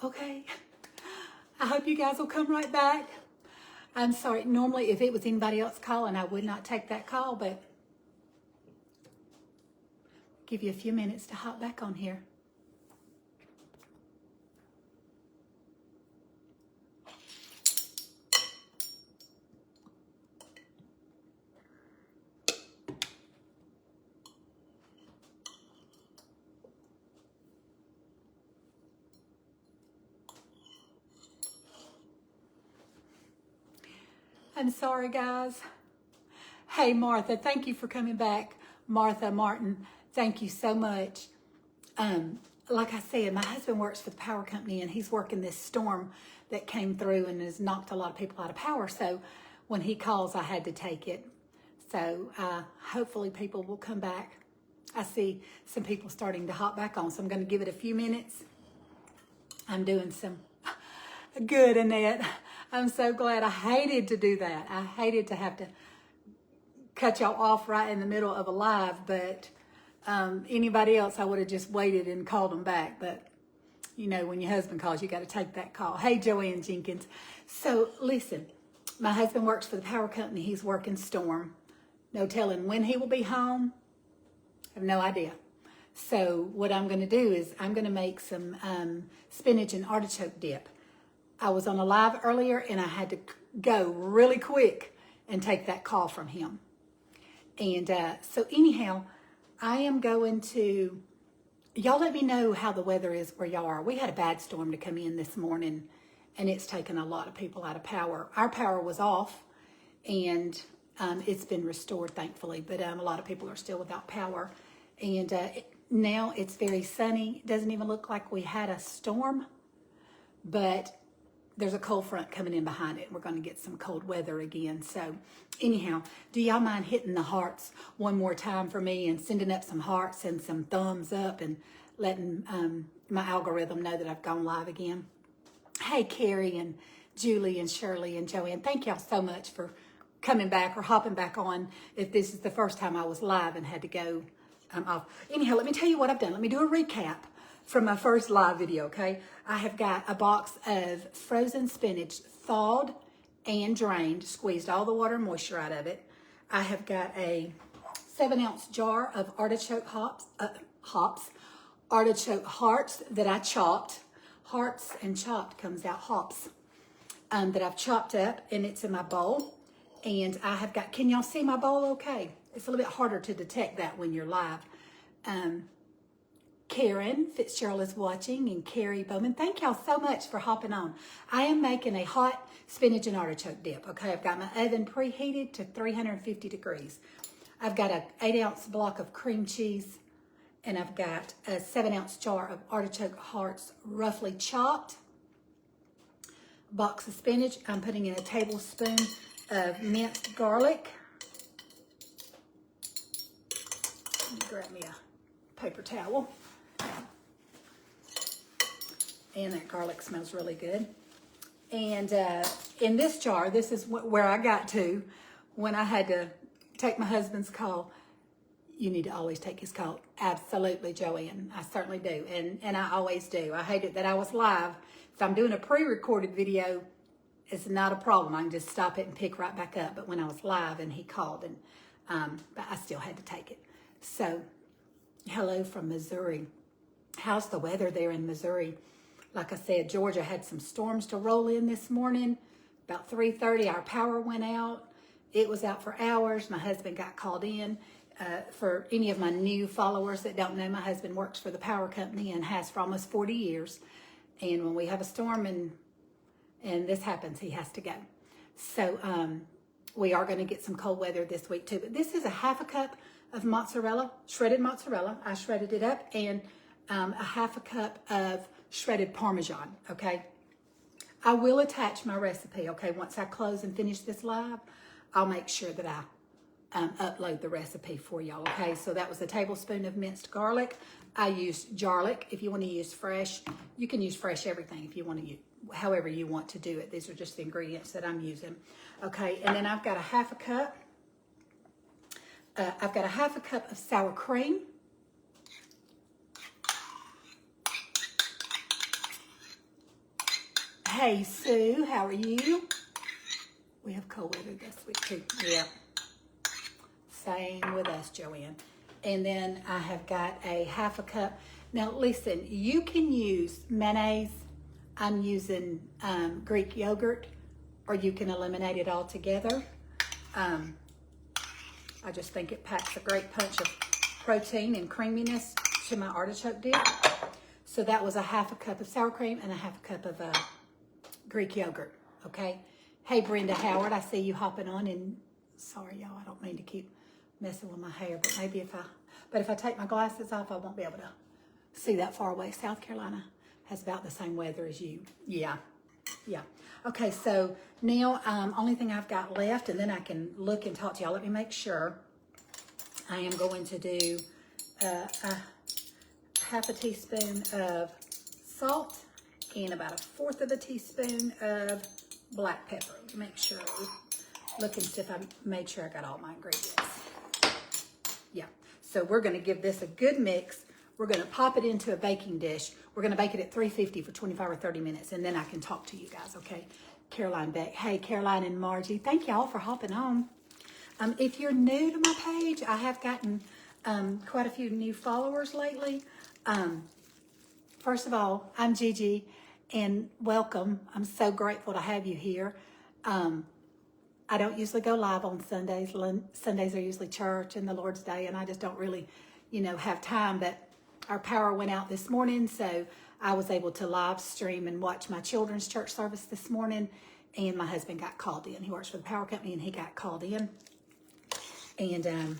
Okay. I hope you guys will come right back. I'm sorry. Normally, if it was anybody else calling, I would not take that call, but give you a few minutes to hop back on here. I'm sorry, guys. Hey, Martha, thank you for coming back. Martha Martin, thank you so much. Like I said, my husband works for the power company, and he's working this storm that came through and has knocked a lot of people out of power. So when he calls, I had to take it. So hopefully people will come back. I see some people starting to hop back on, so I'm going to give it a few minutes. I'm doing some good, Annette. I'm so glad. I hated to do that. I hated to have to cut y'all off right in the middle of a live, but anybody else, I would have just waited and called them back. But, you know, when your husband calls, you got to take that call. Hey, Joanne Jenkins. So, listen, my husband works for the power company. He's working storm. No telling when he will be home. I have no idea. So what I'm going to do is I'm going to make some spinach and artichoke dip. I was on a live earlier, and I had to go really quick and take that call from him. And so anyhow, I am going to, y'all let me know how the weather is where y'all are. We had a bad storm to come in this morning, and it's taken a lot of people out of power. Our power was off, and it's been restored, thankfully, but a lot of people are still without power. And now it's very sunny. It doesn't even look like we had a storm, but there's a cold front coming in behind it. We're going to get some cold weather again. So anyhow, do y'all mind hitting the hearts one more time for me and sending up some hearts and some thumbs up and letting my algorithm know that I've gone live again? Hey, Carrie and Julie and Shirley and Joanne, thank y'all so much for coming back or hopping back on if this is the first time I was live and had to go off. Anyhow, let me tell you what I've done. Let me do a recap from my first live video, okay? I have got a box of frozen spinach, thawed and drained, squeezed all the water and moisture out of it. I have got a 7-ounce jar of artichoke artichoke hearts that I chopped. Hearts and chopped comes out hops that I've chopped up, and it's in my bowl. And I have got, can y'all see my bowl okay? It's a little bit harder to detect that when you're live. Karen Fitzgerald is watching, and Carrie Bowman. Thank y'all so much for hopping on. I am making a hot spinach and artichoke dip. Okay, I've got my oven preheated to 350 degrees. I've got an 8-ounce block of cream cheese, and I've got a 7-ounce jar of artichoke hearts roughly chopped. A box of spinach. I'm putting in a tablespoon of minced garlic. Let me grab me a paper towel. And that garlic smells really good. And in this jar, this is where I got to when I had to take my husband's call. You need to always take his call. Absolutely, Joanne. I certainly do. And I always do. I hate it that I was live. If I'm doing a pre-recorded video, it's not a problem. I can just stop it and pick right back up. But when I was live and he called, but I still had to take it. So, hello from Missouri. How's the weather there in Missouri? Like I said, Georgia had some storms to roll in this morning. About 3:30, our power went out. It was out for hours. My husband got called in. For any of my new followers that don't know, my husband works for the power company and has for almost 40 years. And when we have a storm and this happens, he has to go. So we are going to get some cold weather this week too. But this is a half a cup of mozzarella, shredded mozzarella. I shredded it up, and a half a cup of shredded Parmesan, okay? I will attach my recipe, okay? Once I close and finish this live, I'll make sure that I upload the recipe for y'all, okay? So that was a tablespoon of minced garlic. I used garlic. If you want to use fresh, you can use fresh everything if you want to use, however you want to do it. These are just the ingredients that I'm using, okay? And then I've got a half a cup. I've got a half a cup of sour cream. Hey, Sue, how are you? We have cold weather this week too. Yeah. Same with us, Joanne. And then I have got a half a cup. Now, listen, you can use mayonnaise. I'm using Greek yogurt, or you can eliminate it altogether. I just think it packs a great punch of protein and creaminess to my artichoke dip. So that was a half a cup of sour cream and a half a cup of Greek yogurt, okay? Hey, Brenda Howard, I see you hopping on, and sorry, y'all, I don't mean to keep messing with my hair, but maybe if I take my glasses off, I won't be able to see that far away. South Carolina has about the same weather as you. Yeah. Okay, so now, only thing I've got left, and then I can look and talk to y'all. Let me make sure. I am going to do a half a teaspoon of salt and about 1/4 of a teaspoon of black pepper. Make sure, look and see if I made sure I got all my ingredients. Yeah, so we're gonna give this a good mix. We're gonna pop it into a baking dish. We're gonna bake it at 350 for 25 or 30 minutes, and then I can talk to you guys, okay? Caroline Beck. Hey, Caroline and Margie, thank y'all for hopping on. If you're new to my page, I have gotten quite a few new followers lately. First of all, I'm Gigi, and welcome. I'm so grateful to have you here. I don't usually go live on Sundays. Sundays are usually church and the Lord's Day, and I just don't really, have time. But our power went out this morning, so I was able to live stream and watch my children's church service this morning, and my husband got called in. He works for the power company, and he got called in. And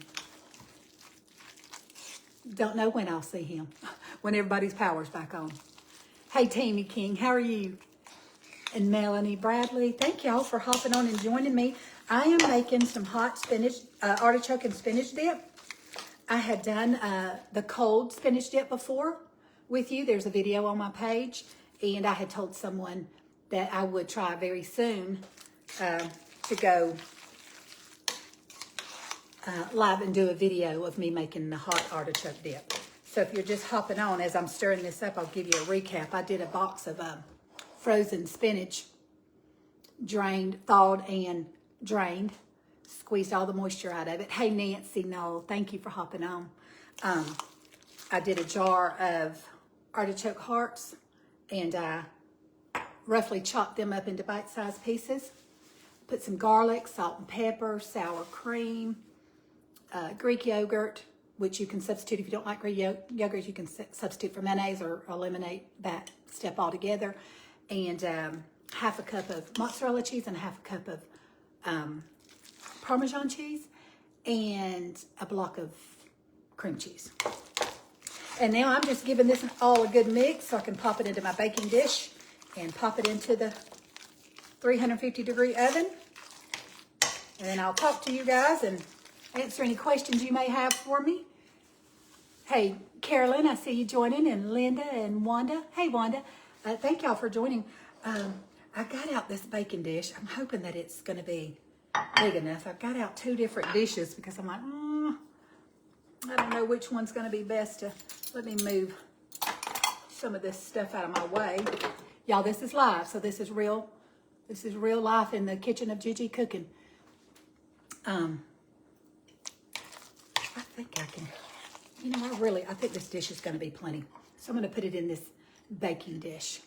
don't know when I'll see him, when everybody's power's back on. Hey, Tammy King, how are you? And Melanie Bradley, thank y'all for hopping on and joining me. I am making some hot spinach, artichoke and spinach dip. I had done the cold spinach dip before with you. There's a video on my page, and I had told someone that I would try very soon to go live and do a video of me making the hot artichoke dip. So if you're just hopping on, as I'm stirring this up, I'll give you a recap. I did a box of frozen spinach, drained, thawed, and drained. Squeezed all the moisture out of it. Hey, Nancy Knoll, thank you for hopping on. I did a jar of artichoke hearts, and I roughly chopped them up into bite-sized pieces. Put some garlic, salt and pepper, sour cream, Greek yogurt, which you can substitute if you don't like Greek yogurt. You can substitute for mayonnaise or eliminate that step altogether. And half a cup of mozzarella cheese and half a cup of Parmesan cheese and a block of cream cheese. And now I'm just giving this all a good mix so I can pop it into my baking dish and pop it into the 350-degree oven. And then I'll talk to you guys and answer any questions you may have for me. Hey, Carolyn, I see you joining, and Linda and Wanda. Hey, Wanda. Thank y'all for joining. I got out this baking dish. I'm hoping that it's going to be big enough. I've got out 2 different dishes because I'm like, I don't know which one's going to be best to, let me move some of this stuff out of my way. Y'all, this is live, so this is real life in the kitchen of Gigi cooking. I think I can, I think this dish is going to be plenty. So I'm going to put it in this baking dish.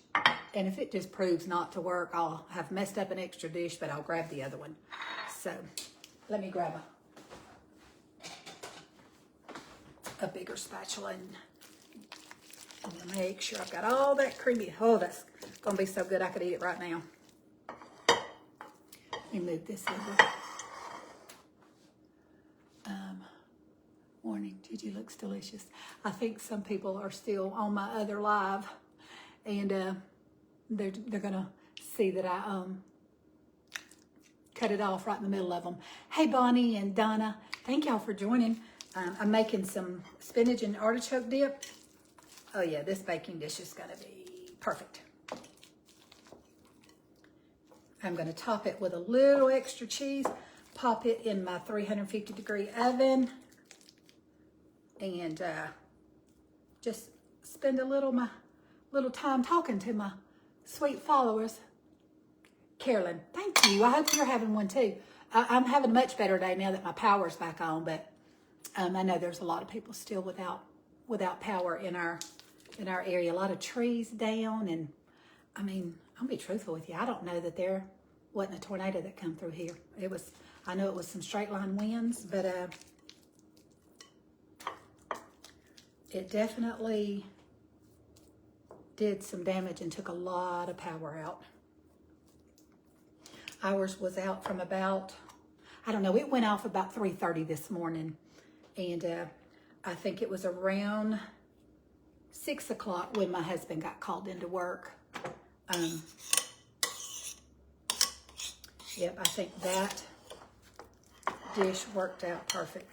And if it just proves not to work, I'll have messed up an extra dish, but I'll grab the other one. So let me grab a bigger spatula and I'm gonna make sure I've got all that creamy. Oh, that's gonna be so good. I could eat it right now. Let me move this over. Morning, Gigi looks delicious. I think some people are still on my other live, and they're gonna see that I cut it off right in the middle of them. Hey, Bonnie and Donna, thank y'all for joining. I'm making some spinach and artichoke dip. Oh yeah, this baking dish is gonna be perfect. I'm gonna top it with a little extra cheese, pop it in my 350-degree oven, and just spend a little time talking to my sweet followers. Carolyn, thank you. I hope you're having one too. I'm having a much better day now that my power's back on, but I know there's a lot of people still without power in our area. A lot of trees down, and I mean, I'll be truthful with you. I don't know that there wasn't a tornado that come through here. I know it was some straight line winds, but it definitely did some damage and took a lot of power out. Ours was out from about, I don't know, it went off about 3:30 this morning. And I think it was around 6 o'clock when my husband got called into work. Yep, I think that dish worked out perfect.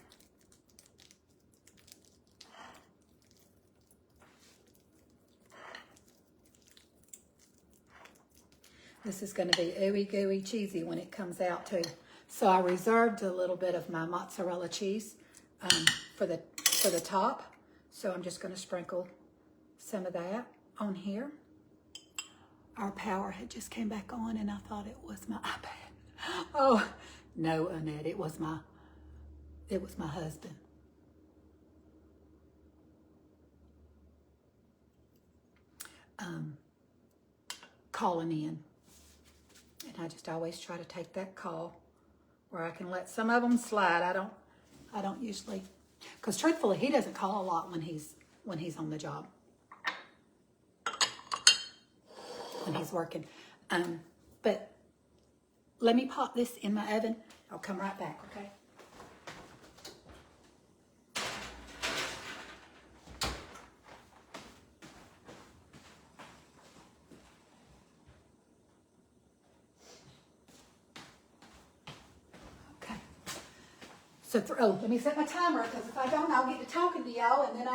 This is going to be ooey gooey cheesy when it comes out too. So I reserved a little bit of my mozzarella cheese for the top. So I'm just going to sprinkle some of that on here. Our power had just came back on, and I thought it was my iPad. Oh no, Annette, it was my husband. Calling in. And I just always try to take that call where I can let some of them slide. I don't usually, because truthfully, he doesn't call a lot when he's on the job, when he's working. But let me pop this in my oven. I'll come right back, okay? So, let me set my timer, because if I don't, I'll get to talking to y'all, and then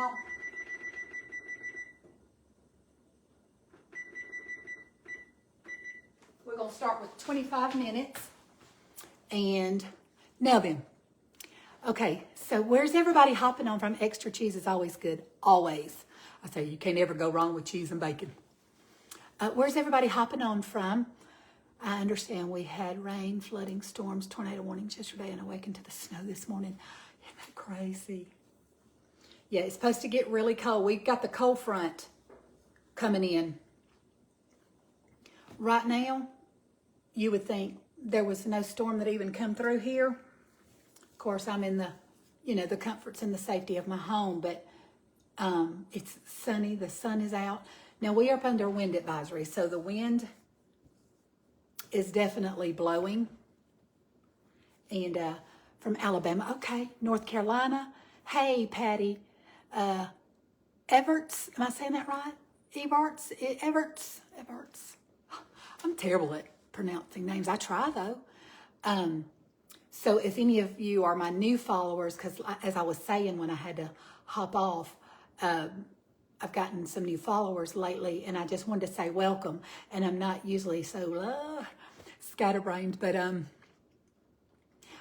we're going to start with 25 minutes. And now then, okay, so where's everybody hopping on from? Extra cheese is always good, always. I say you can't ever go wrong with cheese and bacon. Where's everybody hopping on from? I understand we had rain, flooding, storms, tornado warnings yesterday, and awakened to the snow this morning. Isn't that crazy? Yeah, it's supposed to get really cold. We've got the cold front coming in. Right now, you would think there was no storm that even come through here. Of course, I'm in the comforts and the safety of my home, but it's sunny. The sun is out. Now, we are up under wind advisory, so the wind is definitely blowing. And from Alabama, okay, North Carolina. Hey, Patty, Everts, am I saying that right? Everts. I'm terrible at pronouncing names. I try though. So if any of you are my new followers, because as I was saying when I had to hop off, I've gotten some new followers lately, and I just wanted to say welcome. And I'm not usually so scatterbrained, but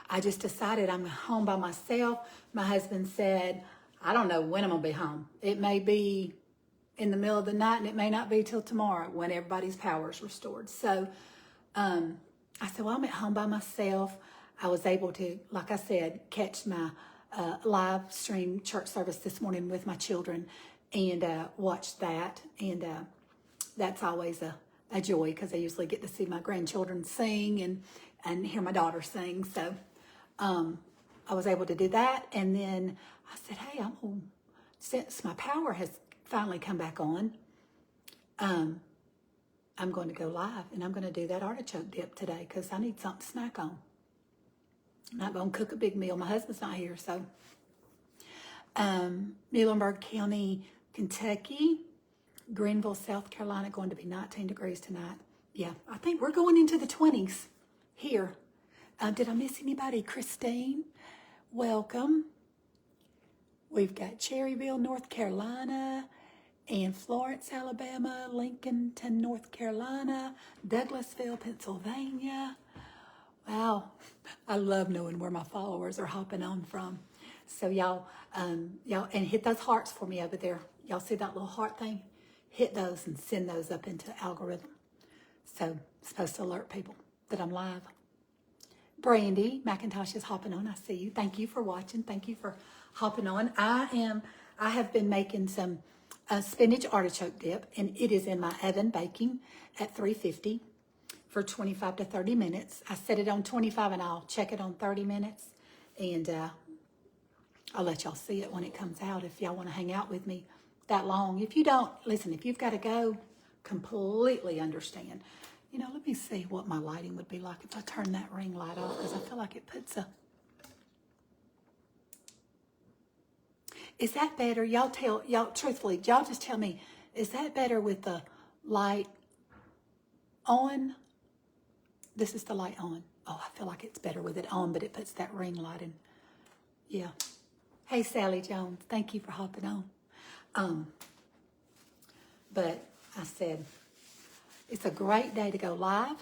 I just decided I'm home by myself. My husband said, I don't know when I'm gonna be home. It may be in the middle of the night, and it may not be till tomorrow when everybody's power is restored. So I said, well, I'm at home by myself. I was able to, like I said, catch my live stream church service this morning with my children and watch that. And that's always a joy, because I usually get to see my grandchildren sing and hear my daughter sing. So I was able to do that. And then I said, hey, since my power has finally come back on, I'm going to go live, and I'm going to do that artichoke dip today, because I need something to snack on. I'm not going to cook a big meal. My husband's not here, so. Muhlenberg County, Kentucky. Greenville, South Carolina, going to be 19 degrees tonight. Yeah, I think we're going into the 20s here. Did I miss anybody? Christine, welcome. We've got Cherryville, North Carolina, and Florence, Alabama, Lincolnton, North Carolina, Douglasville, Pennsylvania. Wow, I love knowing where my followers are hopping on from. So y'all, and hit those hearts for me over there. Y'all see that little heart thing? Hit those and send those up into the algorithm. So it's supposed to alert people. that I'm live. Brandy McIntosh is hopping on. I see you. Thank you for watching. Thank you for hopping on. I have been making some spinach artichoke dip, and it is in my oven baking at 350 for 25 to 30 minutes. I set it on 25 and I'll check it on 30 minutes, and I'll let y'all see it when it comes out if y'all want to hang out with me that long. If you don't, listen, if you've got to go, completely understand. You know, let me see what my lighting would be like if I turn that ring light off, because I feel like it puts a... Is that better? Y'all truthfully, y'all just tell me, is that better with the light on? This is the light on. Oh, I feel like it's better with it on, but it puts that ring light in. Yeah. Hey, Sally Jones, thank you for hopping on. But I said, it's a great day to go live.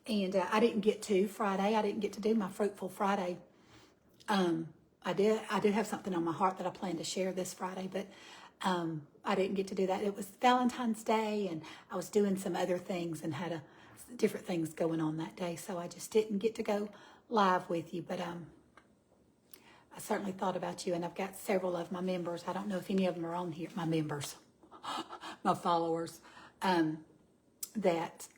And I didn't get to Friday. I didn't get to do my Fruitful Friday. I did have something on my heart that I planned to share this Friday, but I didn't get to do that. It was Valentine's Day, and I was doing some other things and had different things going on that day, so I just didn't get to go live with you. But I certainly thought about you, and I've got several of my members. I don't know if any of them are on here. My members, my followers, that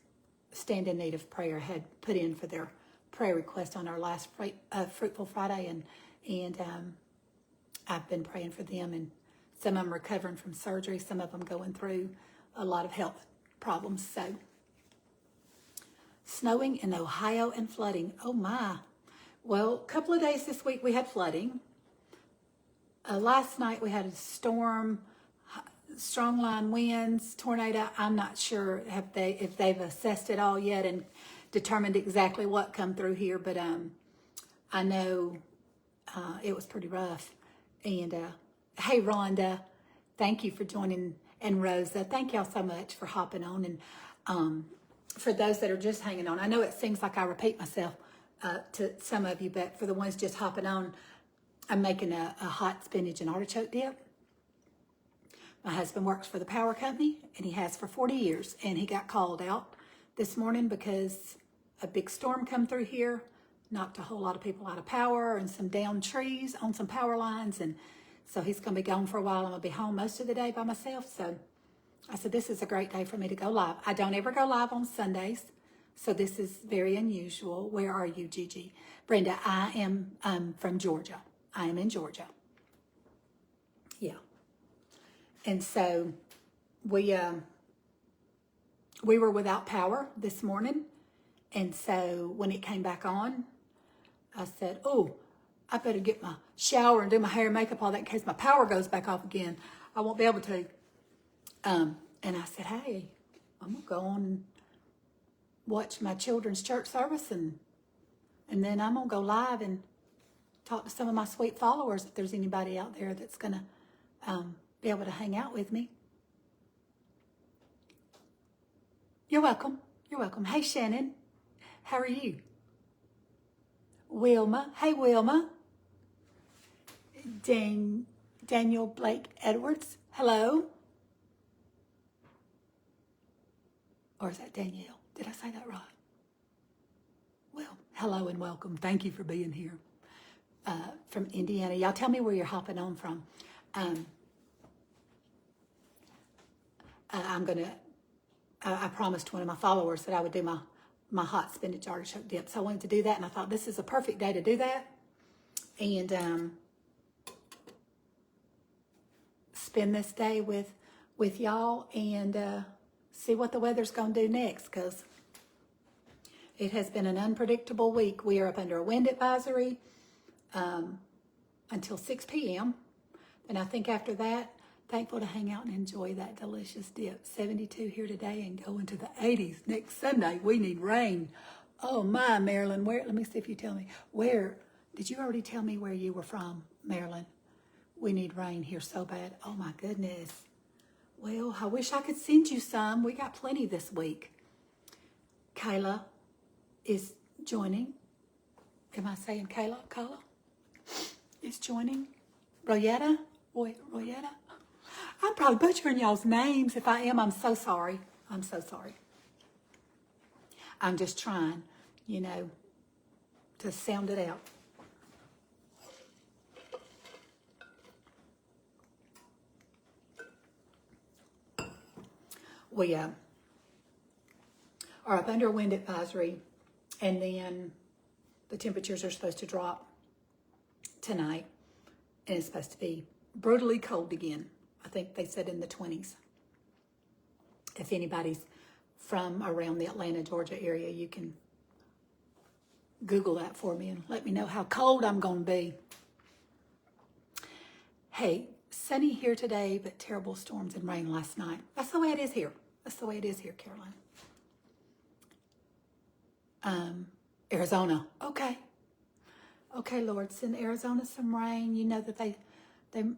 stand in need of prayer had put in for their prayer request on our last Fruitful Friday, and I've been praying for them, and some of them recovering from surgery, some of them going through a lot of health problems. So, snowing in Ohio and flooding. Oh my. Well, a couple of days this week we had flooding. Last night we had a storm, strong line winds, tornado. I'm not sure if they've assessed it all yet and determined exactly what come through here, but I know it was pretty rough. And hey, Rhonda, thank you for joining, and Rosa, thank y'all so much for hopping on. And for those that are just hanging on, I know it seems like I repeat myself to some of you, but for the ones just hopping on, I'm making a hot spinach and artichoke dip. My husband works for the power company, and he has for 40 years, and he got called out this morning because a big storm come through here, knocked a whole lot of people out of power and some downed trees on some power lines, and so he's going to be gone for a while. I'm going to be home most of the day by myself, so I said, this is a great day for me to go live. I don't ever go live on Sundays, so this is very unusual. Where are you, Gigi? Brenda, I am from Georgia. I am in Georgia. Yeah. And so we were without power this morning, and so when it came back on, I said, oh, I better get my shower and do my hair and makeup, all that, in case my power goes back off again. I won't be able to. And I said, hey, I'm going to go on and watch my children's church service, and then I'm going to go live and talk to some of my sweet followers if there's anybody out there that's going to be able to hang out with me. You're welcome. You're welcome. Hey, Shannon. How are you? Wilma. Hey, Wilma. Daniel Blake Edwards. Hello. Or is that Danielle? Did I say that right? Well, hello and welcome. Thank you for being here from Indiana. Y'all tell me where you're hopping on from. I promised one of my followers that I would do my hot spinach artichoke dip. So I wanted to do that, and I thought this is a perfect day to do that. And spend this day with y'all and see what the weather's going to do next, because it has been an unpredictable week. We are up under a wind advisory until 6 p.m. And I think after that, thankful to hang out and enjoy that delicious dip. 72 here today and going to the 80s next Sunday. We need rain. Oh my, Marilyn, let me see if you tell me. Did you already tell me where you were from, Marilyn? We need rain here so bad. Oh my goodness. Well, I wish I could send you some. We got plenty this week. Kayla is joining. Am I saying Kayla? Kayla is joining. Royetta? Royetta? I'm probably butchering y'all's names. If I am, I'm so sorry. I'm so sorry. I'm just trying you know, to sound it out. We are up under a wind advisory, and then the temperatures are supposed to drop tonight, and it's supposed to be brutally cold again. I think they said in the 20s. If anybody's from around the Atlanta, Georgia area, you can Google that for me and let me know how cold I'm going to be. Hey, sunny here today, but terrible storms and rain last night. That's the way it is here. That's the way it is here, Caroline. Arizona. Okay. Okay, Lord, send Arizona some rain. You know that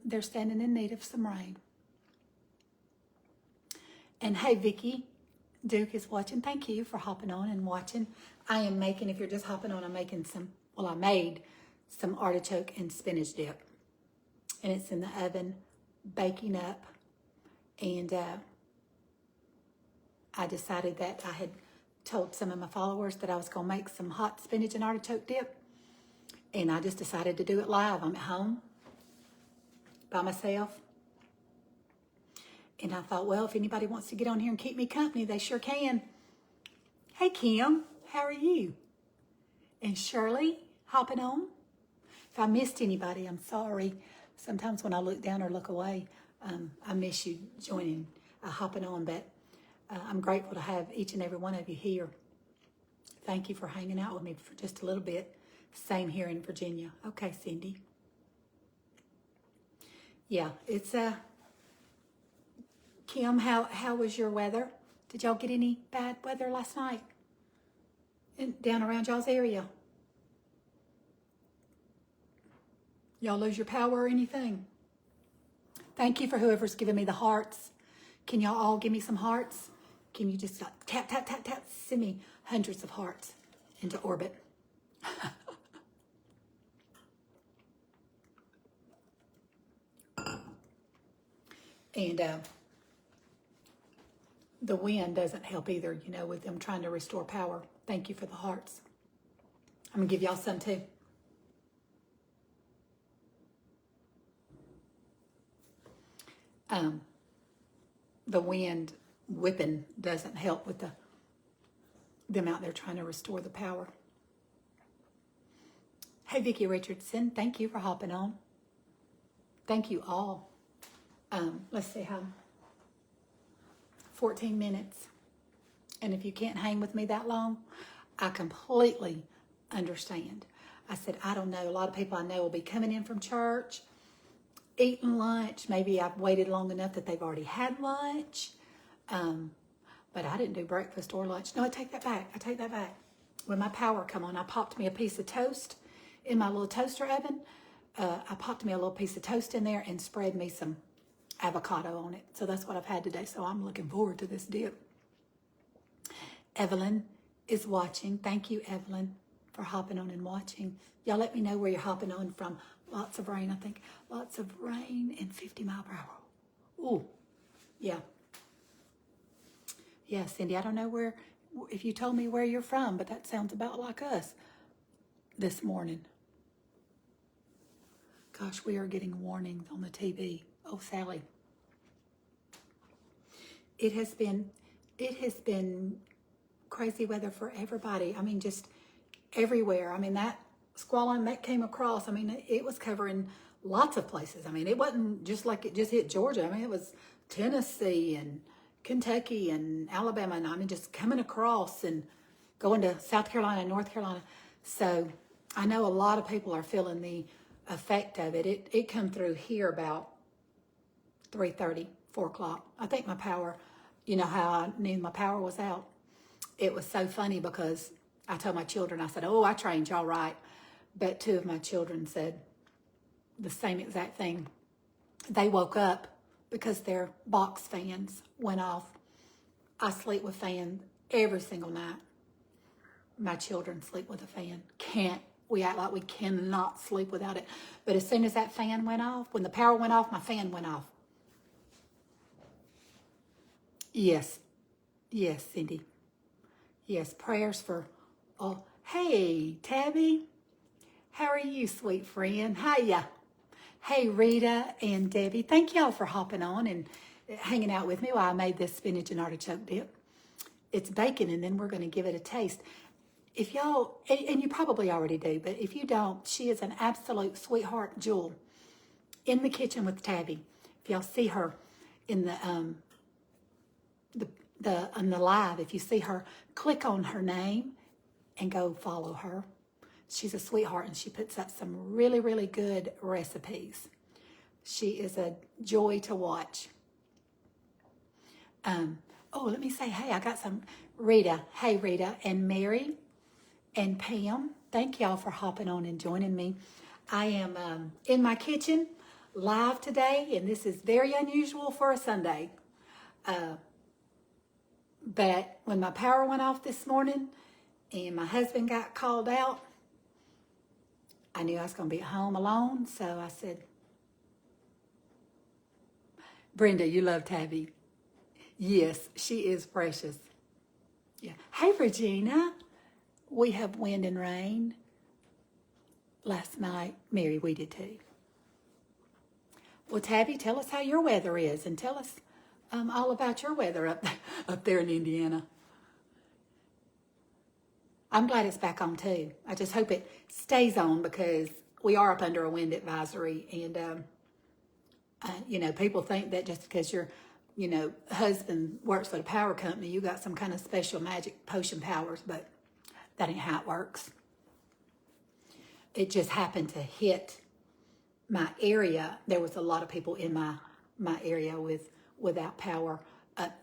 they're standing in need of some rain. And hey, Vicki, Duke is watching. Thank you for hopping on and watching. I am making, if you're just hopping on, I'm making I made some artichoke and spinach dip. And it's in the oven, baking up. And I decided that I had told some of my followers that I was going to make some hot spinach and artichoke dip. And I just decided to do it live. I'm at home by myself. And I thought, well, if anybody wants to get on here and keep me company, they sure can. Hey, Kim, how are you? And Shirley, hopping on. If I missed anybody, I'm sorry. Sometimes when I look down or look away, I miss you joining, hopping on. But I'm grateful to have each and every one of you here. Thank you for hanging out with me for just a little bit. Same here in Virginia. Okay, Cindy. Yeah, it's Kim, how was your weather? Did y'all get any bad weather last night? Down around y'all's area? Y'all lose your power or anything? Thank you for whoever's giving me the hearts. Can y'all all give me some hearts? Can you just tap, tap, tap, tap, send me hundreds of hearts into orbit? And the wind doesn't help either, you know, with them trying to restore power. Thank you for the hearts. I'm going to give y'all some too. The wind whipping doesn't help with them out there trying to restore the power. Hey, Vicki Richardson, thank you for hopping on. Thank you all. Let's see how 14 minutes. And if you can't hang with me that long, I completely understand. I said, I don't know. A lot of people I know will be coming in from church, eating lunch. Maybe I've waited long enough that they've already had lunch. But I didn't do breakfast or lunch. No, I take that back. I take that back. When my power come on, I popped me a piece of toast in my little toaster oven. I popped me a little piece of toast in there and spread me some avocado on it. So that's what I've had today. So I'm looking forward to this dip. Evelyn is watching. Thank you, Evelyn, for hopping on and watching. Y'all let me know where you're hopping on from. Lots of rain, I think. Lots of rain and 50 mile per hour. Ooh, yeah. Yeah, Cindy, I don't know if you told me where you're from, but that sounds about like us this morning. Gosh, we are getting warnings on the TV. Oh, Sally. It has been crazy weather for everybody. I mean, just everywhere. I mean, that squall that came across, I mean, it was covering lots of places. I mean, it wasn't just like it just hit Georgia. I mean, it was Tennessee and Kentucky and Alabama, and I mean, just coming across and going to South Carolina and North Carolina. So I know a lot of people are feeling the effect of it. It come through here about 3:30, 4 o'clock. I think my power, you know how I knew my power was out? It was so funny because I told my children, I said, oh, I trained y'all right. But 2 of my children said the same exact thing. They woke up because their box fans went off. I sleep with fans every single night. My children sleep with a fan. We act like we cannot sleep without it. But as soon as that fan went off, when the power went off, my fan went off. Yes, Cindy. Yes, prayers for all. Hey, Tabby. How are you, sweet friend? Hiya. Hey, Rita and Debbie. Thank y'all for hopping on and hanging out with me while I made this spinach and artichoke dip. It's bacon, and then we're going to give it a taste. If y'all, and you probably already do, but if you don't, she is an absolute sweetheart jewel in the kitchen with Tabby. If y'all see her in the on the live, if you see her, click on her name and go follow her. She's a sweetheart, and she puts up some really, really good recipes. She is a joy to watch. Oh, let me say, hey, I got some Rita. Hey, Rita and Mary and Pam. Thank y'all for hopping on and joining me. I am in my kitchen live today, and this is very unusual for a Sunday. But when my power went off this morning and my husband got called out, I knew I was going to be at home alone, so I said, Brenda, you love Tabby. Yes, she is precious. Yeah. Hey, Regina. We have wind and rain. Last night, Mary, we did too. Well, Tabby, tell us how your weather is, and tell us all about your weather up there in Indiana. I'm glad it's back on too. I just hope it stays on, because we are up under a wind advisory, and people think that just because your husband works for the power company, you got some kind of special magic potion powers, but that ain't how it works. It just happened to hit my area. There was a lot of people in my area without power.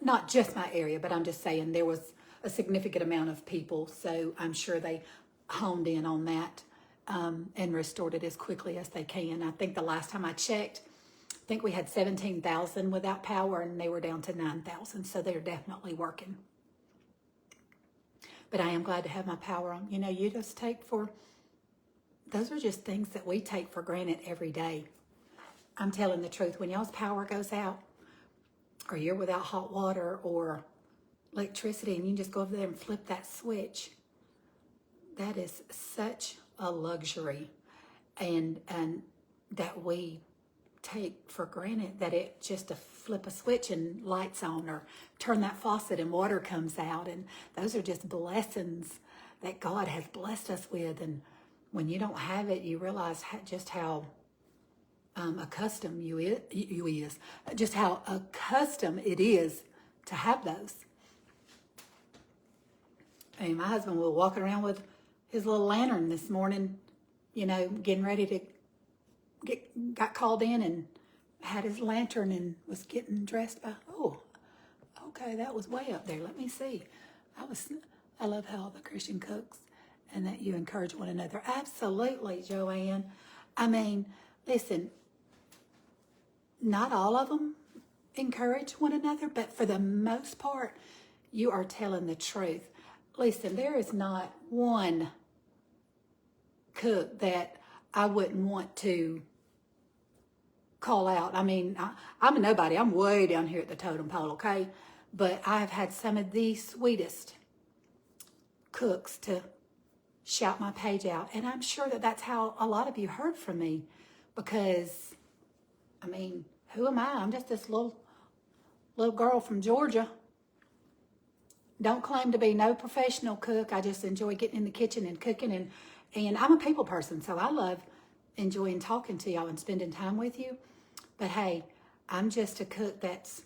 Not just my area, but I'm just saying there was a significant amount of people. So I'm sure they honed in on that and restored it as quickly as they can. I think the last time I checked, I think we had 17,000 without power, and they were down to 9,000. So they're definitely working. But I am glad to have my power on. You just those are just things that we take for granted every day. I'm telling the truth. When y'all's power goes out, or you're without hot water or electricity, and you can just go over there and flip that switch, that is such a luxury, and that we take for granted, that it just to flip a switch and lights on, or turn that faucet and water comes out. And those are just blessings that God has blessed us with. And when you don't have it, you realize just how accustomed just how accustomed it is to have those. I mean, my husband was walking around with his little lantern this morning, getting ready to got called in, and had his lantern and was getting dressed by, okay, that was way up there. Let me see. I love how the Christian cooks and that you encourage one another. Absolutely, Joanne. I mean, listen, not all of them encourage one another, but for the most part, you are telling the truth. Listen, there is not one cook that I wouldn't want to call out. I mean, I'm a nobody. I'm way down here at the totem pole, okay? But I've had some of the sweetest cooks to shout my page out. And I'm sure that that's how a lot of you heard from me, because, I mean, who am I? I'm just this little girl from Georgia. Don't claim to be no professional cook. I just enjoy getting in the kitchen and cooking, and I'm a people person, so I love enjoying talking to y'all and spending time with you. But hey, I'm just a cook that's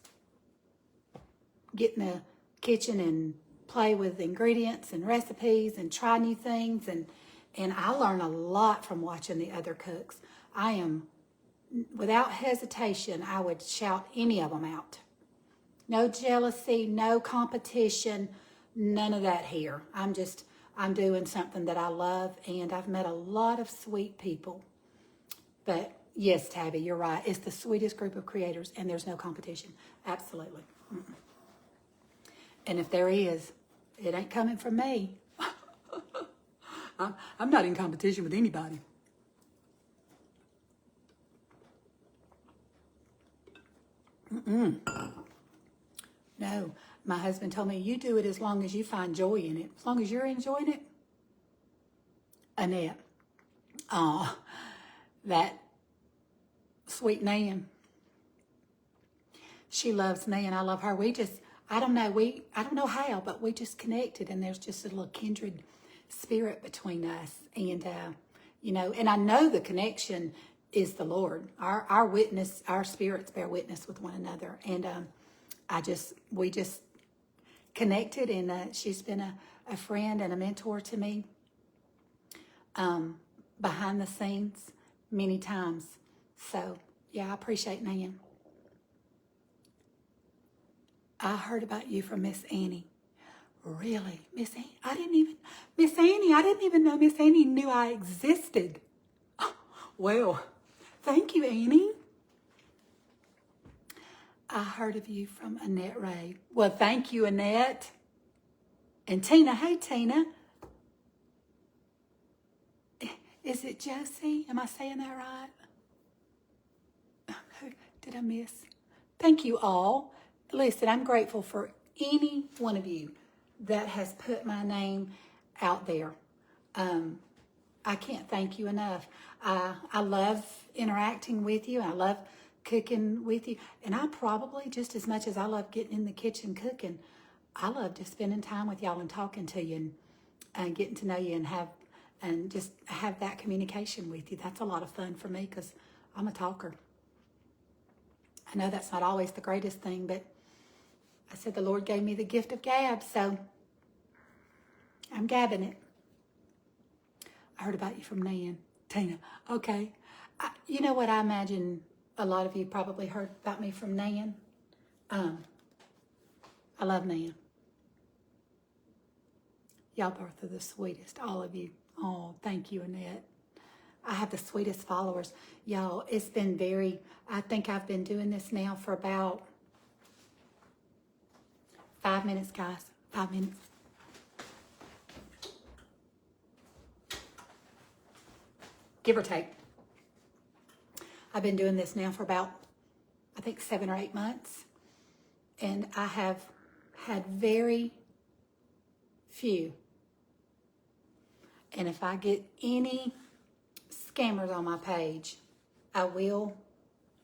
get in the kitchen and play with ingredients and recipes and try new things, and I learn a lot from watching the other cooks. I am, without hesitation, I would shout any of them out. No jealousy, no competition, none of that here. I'm doing something that I love, and I've met a lot of sweet people. But yes, Tabby, you're right. It's the sweetest group of creators, and there's no competition. Absolutely. Mm-mm. And if there is, it ain't coming from me. I'm not in competition with anybody. No, my husband told me, you do it as long as you find joy in it. As long as you're enjoying it, Annette. Oh, that sweet Nan. She loves me and I love her. I don't know how, but we just connected, and there's just a little kindred spirit between us. And, and I know the connection is the Lord. Our spirits bear witness with one another. And we just connected, and she's been a friend and a mentor to me behind the scenes many times. So, yeah, I appreciate Nan. I heard about you from Miss Annie. Really? Miss Annie? I didn't even know Miss Annie knew I existed. Oh, well, thank you, Annie. I heard of you from Annette Ray. Well, thank you, Annette. And Tina. Hey, Tina. Is it Josie? Am I saying that right? Who did I miss? Thank you all. Listen, I'm grateful for any one of you that has put my name out there. I can't thank you enough. I love interacting with you. I love cooking with you. And I probably, just as much as I love getting in the kitchen cooking, I love just spending time with y'all and talking to you and getting to know you and just have that communication with you. That's a lot of fun for me because I'm a talker. I know that's not always the greatest thing, but I said the Lord gave me the gift of gab, so I'm gabbing it. I heard about you from Nan. Tina. Okay. You know what? I imagine a lot of you probably heard about me from Nan. I love Nan. Y'all both are the sweetest, all of you. Oh, thank you, Annette. I have the sweetest followers. Y'all, it's been I think I've been doing this now for about 5 minutes, guys. 5 minutes. Give or take. I've been doing this now for about, I think, 7 or 8 months. And I have had very few. And if I get any scammers on my page, I will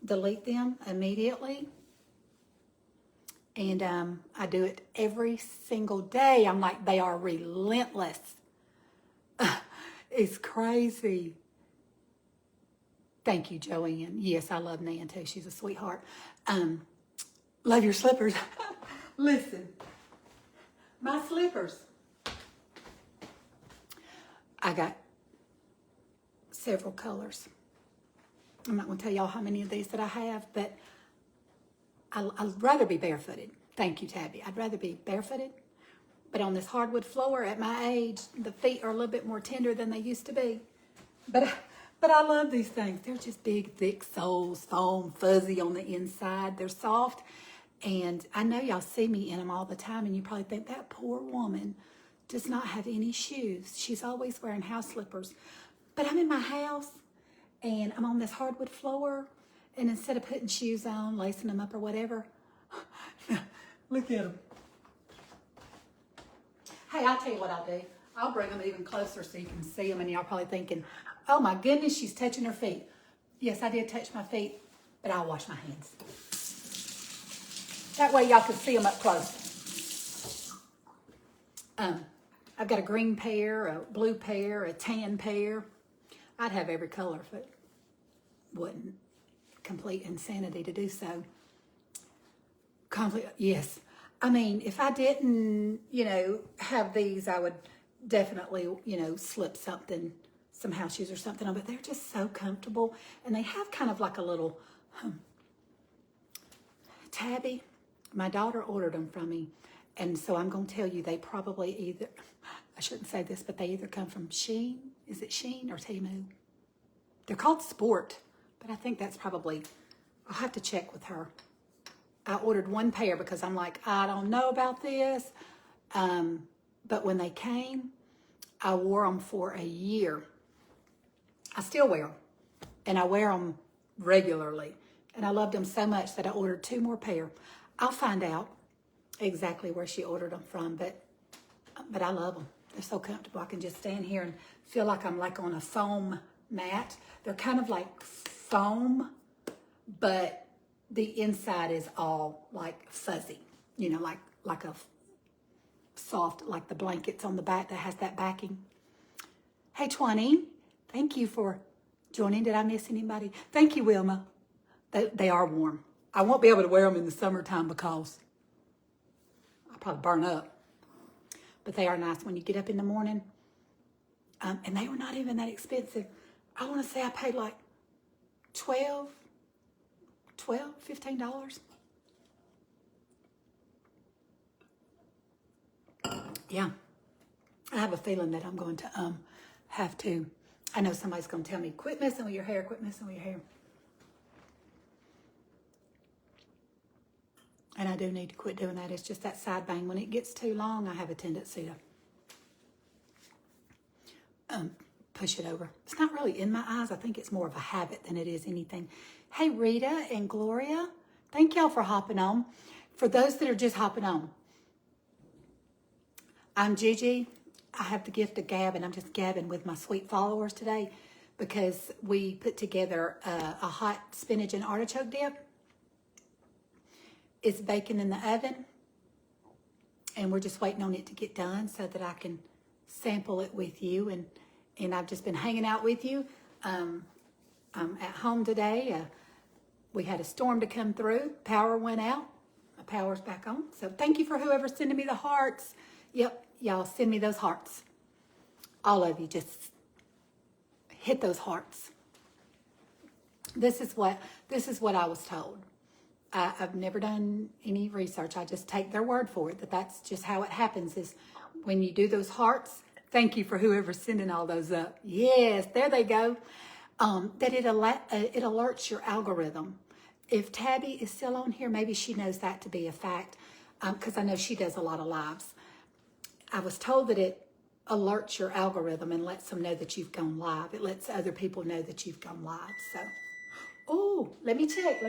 delete them immediately. And I do it every single day. I'm like, they are relentless. It's crazy. Thank you, Joanne. Yes, I love Nan too. She's a sweetheart. Love your slippers. Listen, my slippers. I got several colors. I'm not going to tell y'all how many of these that I have, but I'd rather be barefooted. Thank you, Tabby. I'd rather be barefooted. But on this hardwood floor at my age, the feet are a little bit more tender than they used to be. But I love these things. They're just big, thick soles, foam, fuzzy on the inside. They're soft. And I know y'all see me in them all the time, and you probably think that poor woman does not have any shoes. She's always wearing house slippers. But I'm in my house, and I'm on this hardwood floor, and instead of putting shoes on, lacing them up or whatever, look at them. Hey, I'll tell you what I'll do. I'll bring them even closer so you can see them, and y'all probably thinking, oh my goodness, she's touching her feet. Yes, I did touch my feet, but I'll wash my hands. That way y'all can see them up close. I've got a green pair, a blue pair, a tan pair. I'd have every color if it wasn't complete insanity to do so. Yes. I mean, if I didn't, have these, I would definitely, slip some house shoes or something on, but they're just so comfortable. And they have kind of like a little tabby. My daughter ordered them from me. And so I'm going to tell you, they probably either, I shouldn't say this, but they either come from Shein. Is it Shein or Temu? They're called Sport, but I think that's probably, I'll have to check with her. I ordered one pair because I'm like, I don't know about this. But when they came, I wore them for a year. I still wear them, and I wear them regularly. And I loved them so much that I ordered 2 more pair. I'll find out exactly where she ordered them from, but I love them. They're so comfortable. I can just stand here and feel like I'm like on a foam mat. They're kind of like foam, but the inside is all like fuzzy, you know, like a soft, like the blankets on the back that has that backing. Hey, 20, thank you for joining. Did I miss anybody? Thank you, Wilma. They are warm. I won't be able to wear them in the summertime because I'll probably burn up. But they are nice when you get up in the morning. And they were not even that expensive. I want to say I paid like $15. Yeah. I have a feeling that I'm going to have to. I know somebody's going to tell me, quit messing with your hair, quit messing with your hair. And I do need to quit doing that. It's just that side bang. When it gets too long, I have a tendency to push it over. It's not really in my eyes. I think it's more of a habit than it is anything. Hey, Rita and Gloria, thank y'all for hopping on. For those that are just hopping on, I'm Gigi. I have the gift of gab, and I'm just gabbing with my sweet followers today because we put together a hot spinach and artichoke dip. It's baking in the oven, and we're just waiting on it to get done so that I can sample it with you. And I've just been hanging out with you. I'm at home today. We had a storm to come through. Power went out. My power's back on. So thank you for whoever's sending me the hearts. Yep, y'all send me those hearts. All of you, just hit those hearts. This is what I was told. I've never done any research. I just take their word for it, that's just how it happens is when you do those hearts. Thank you for whoever's sending all those up. Yes, there they go. That it alerts your algorithm. If Tabby is still on here, maybe she knows that to be a fact because I know she does a lot of lives. I was told that it alerts your algorithm and lets them know that you've gone live. It lets other people know that you've gone live. So, oh, let me check.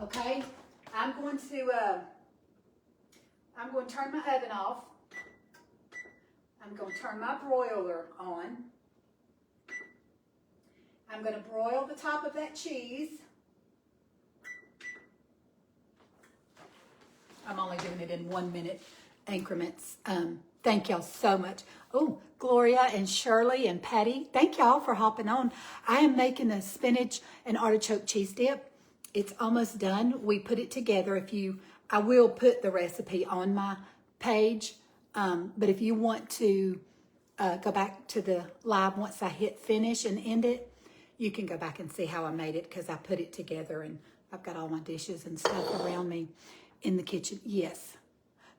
Okay, I'm going to turn my oven off. I'm going to turn my broiler on. I'm going to broil the top of that cheese. I'm only doing it in 1 minute increments. Thank y'all so much. Oh, Gloria and Shirley and Patty, thank y'all for hopping on. I am making the spinach and artichoke cheese dip. It's almost done. We put it together. I will put the recipe on my page, but if you want to go back to the live once I hit finish and end it, you can go back and see how I made it because I put it together and I've got all my dishes and stuff around me in the kitchen. Yes,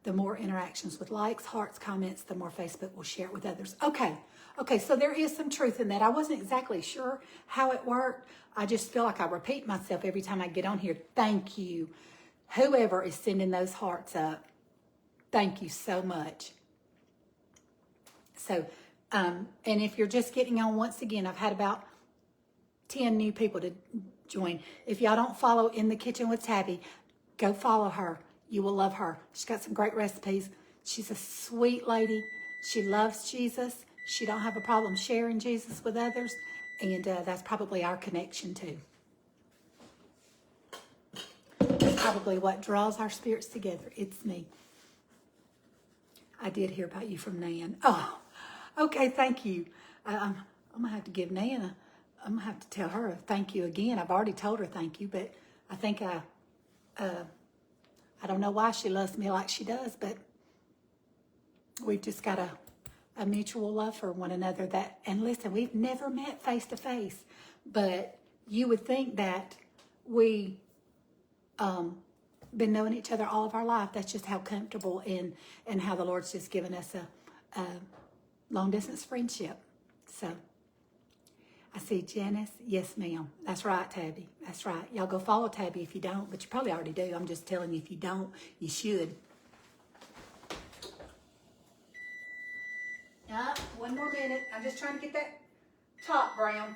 the more interactions with likes, hearts, comments, the more Facebook will share it with others. Okay, so there is some truth in that. I wasn't exactly sure how it worked. I just feel like I repeat myself every time I get on here. Thank you. Whoever is sending those hearts up, thank you so much. So, and if you're just getting on, once again, I've had about 10 new people to join. If y'all don't follow In the Kitchen with Tabby, go follow her. You will love her. She's got some great recipes. She's a sweet lady. She loves Jesus. She don't have a problem sharing Jesus with others. And that's probably our connection too. That's probably what draws our spirits together. It's me. I did hear about you from Nan. Oh, okay, thank you. I'm going to have to give Nan I'm going to have to tell her a thank you again. I've already told her thank you, but I think I don't know why she loves me like she does, but we've just got a mutual love for one another. And listen, we've never met face to face, but you would think that we been knowing each other all of our life. That's just how comfortable and how the Lord's just given us a long distance friendship. So I see Janice. Yes, ma'am. That's right, Tabby. That's right. Y'all go follow Tabby if you don't, but you probably already do. I'm just telling you, if you don't, you should. One more minute. I'm just trying to get that top brown.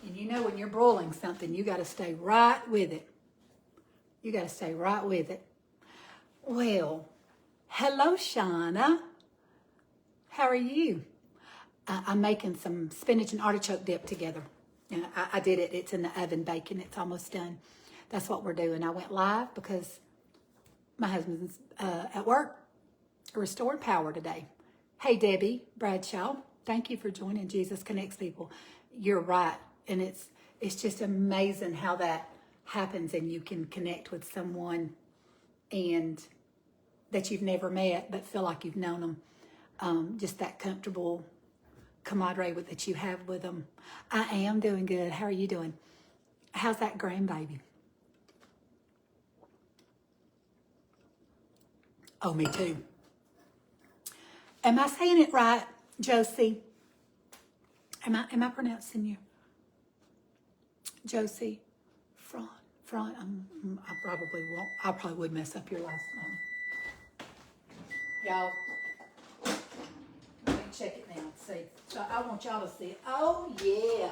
And you know when you're broiling something, you got to stay right with it. You got to stay right with it. Well, hello, Shauna. How are you? I'm making some spinach and artichoke dip together. And I did it. It's in the oven baking. It's almost done. That's what we're doing. I went live because my husband's at work. Restored power today. Hey, Debbie Bradshaw. Thank you for joining Jesus Connects People. You're right. And it's just amazing how that happens and you can connect with someone and that you've never met but feel like you've known them. Just that comfortable camaraderie that you have with them. I am doing good. How are you doing? How's that grandbaby? Oh, me too. Am I saying it right, Josie? Am I pronouncing you? Josie? Front. I probably won't. I probably would mess up your last name. Y'all, let me check it now and see. So I want y'all to see it. Oh, yeah.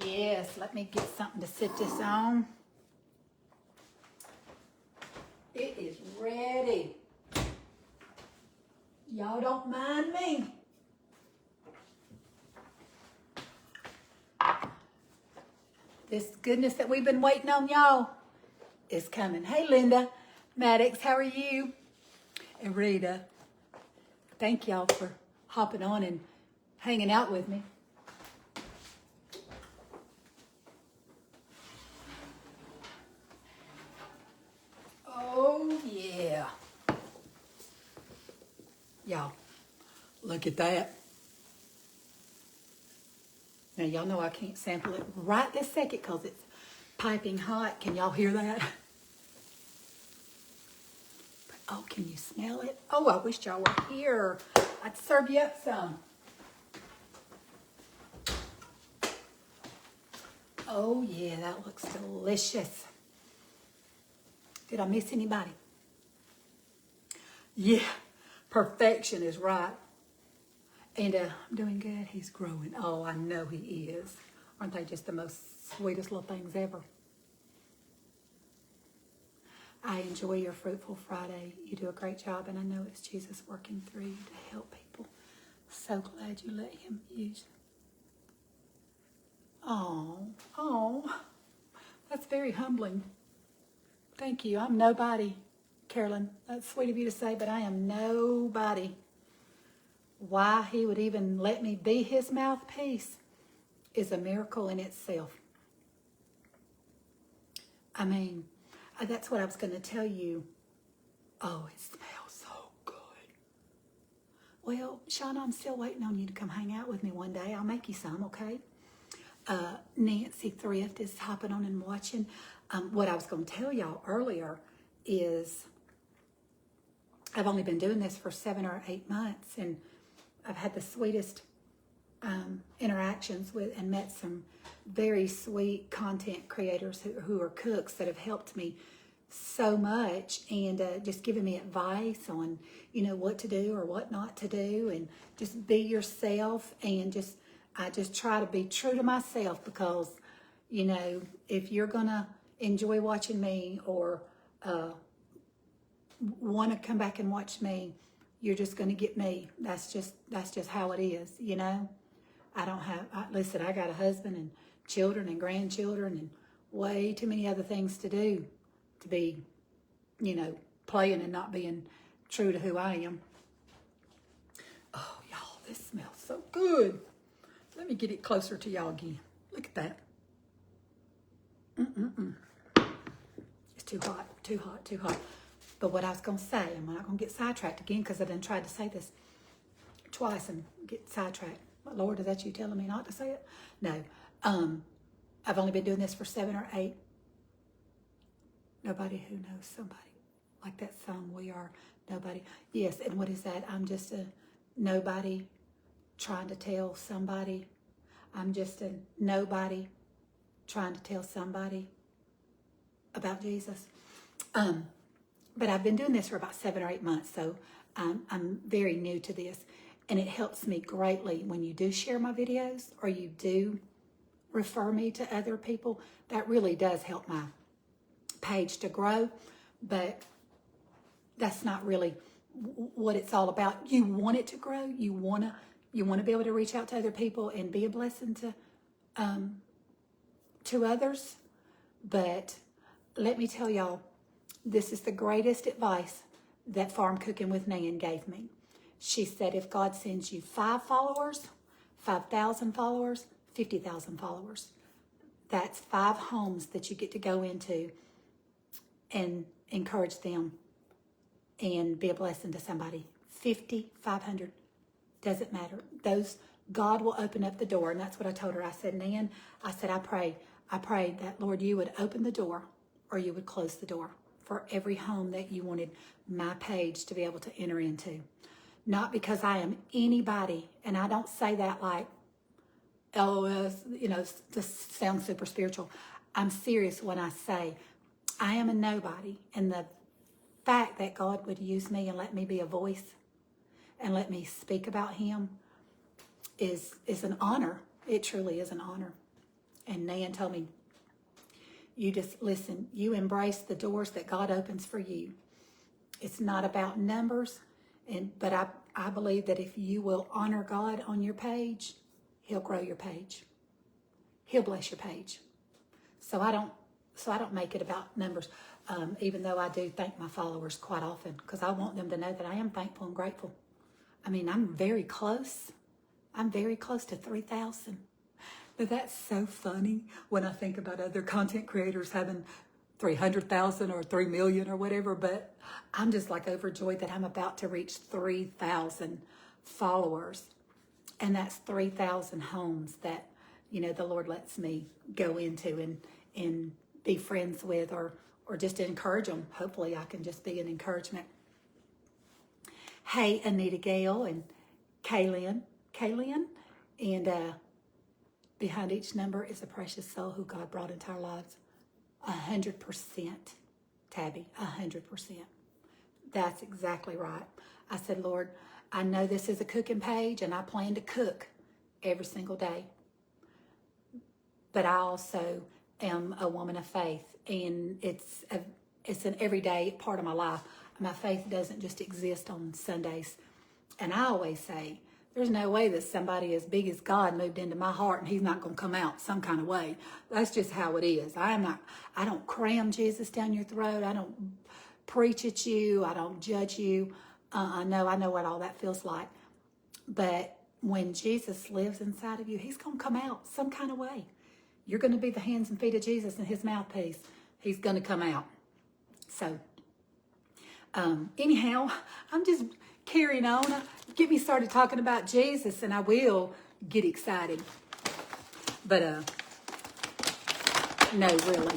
Yes, let me get something to sit this on. It is ready. Y'all don't mind me. This goodness that we've been waiting on, y'all, is coming. Hey, Linda Maddox, how are you? And Rita, thank y'all for hopping on and hanging out with me. Oh, yeah. Y'all, look at that. Now, y'all know I can't sample it right this second because it's piping hot. Can y'all hear that? But, oh, can you smell it? Oh, I wish y'all were here. I'd serve you up some. Oh, yeah, that looks delicious. Did I miss anybody? Yeah, perfection is right. And I'm doing good. He's growing. Oh, I know he is. Aren't they just the most sweetest little things ever? I enjoy your Fruitful Friday. You do a great job, and I know it's Jesus working through you to help people. So glad you let him use you. Oh, that's very humbling. Thank you. I'm nobody, Carolyn. That's sweet of you to say, but I am nobody. Why he would even let me be his mouthpiece is a miracle in itself. I mean, that's what I was going to tell you. Oh, it smells so good. Well, Shauna, I'm still waiting on you to come hang out with me one day. I'll make you some, okay? Nancy Thrift is hopping on and watching. What I was going to tell y'all earlier is I've only been doing this for 7 or 8 months, and I've had the sweetest interactions with and met some very sweet content creators who are cooks that have helped me so much and just giving me advice on, what to do or what not to do, and just be yourself. And I just try to be true to myself because, if you're going to enjoy watching me or want to come back and watch me, you're just going to get me. That's just how it is, listen, I got a husband and children and grandchildren and way too many other things to do to be, playing and not being true to who I am. Oh, y'all, this smells so good. Let me get it closer to y'all again. Look at that. It's too hot, too hot, too hot. But what I was going to say, I'm not going to get sidetracked again because I done tried to say this twice and get sidetracked. Lord, is that you telling me not to say it? No. I've only been doing this for 7 or 8. Nobody who knows somebody. Like that song, We Are Nobody. Yes, and what is that? I'm just a nobody trying to tell somebody. I'm just a nobody trying to tell somebody about Jesus. But I've been doing this for about 7 or 8 months, so I'm very new to this. And it helps me greatly when you do share my videos or you do refer me to other people. That really does help my page to grow. But that's not really what it's all about. You want it to grow. You want to be able to reach out to other people and be a blessing to others. But let me tell y'all, this is the greatest advice that Farm Cooking with Nan gave me. She said, if God sends you 5 followers, 5,000 followers, 50,000 followers, that's 5 homes that you get to go into and encourage them and be a blessing to somebody. 50, 500, doesn't matter. God will open up the door. And that's what I told her. I said, Nan, I prayed that, Lord, you would open the door or you would close the door for every home that you wanted my page to be able to enter into. Not because I am anybody, and I don't say that like, LOS, this sounds super spiritual. I'm serious when I say I am a nobody, and the fact that God would use me and let me be a voice and let me speak about him is an honor. It truly is an honor. And Nan told me, you just listen, you embrace the doors that God opens for you. It's not about numbers, but I believe that if you will honor God on your page, he'll grow your page. He'll bless your page. So I don't make it about numbers, even though I do thank my followers quite often, because I want them to know that I am thankful and grateful. I mean, I'm very close. I'm very close to 3,000. But that's so funny when I think about other content creators having 300,000 or 3 million or whatever. But I'm just like overjoyed that I'm about to reach 3,000 followers. And that's 3,000 homes that, the Lord lets me go into and be friends with or just encourage them. Hopefully I can just be an encouragement. Hey, Anita Gale and Kaylin. And behind each number is a precious soul who God brought into our lives. 100%, Tabby, 100%. That's exactly right. I said, Lord, I know this is a cooking page and I plan to cook every single day. But I also am a woman of faith, and it's an everyday part of my life. My faith doesn't just exist on Sundays. And I always say, there's no way that somebody as big as God moved into my heart and he's not going to come out some kind of way. That's just how it is. I don't cram Jesus down your throat. I don't preach at you. I don't judge you. I know what all that feels like. But when Jesus lives inside of you, he's going to come out some kind of way. You're going to be the hands and feet of Jesus and his mouthpiece. He's going to come out. So, anyhow, I'm just carrying on. Get me started talking about Jesus and I will get excited. But, no, really.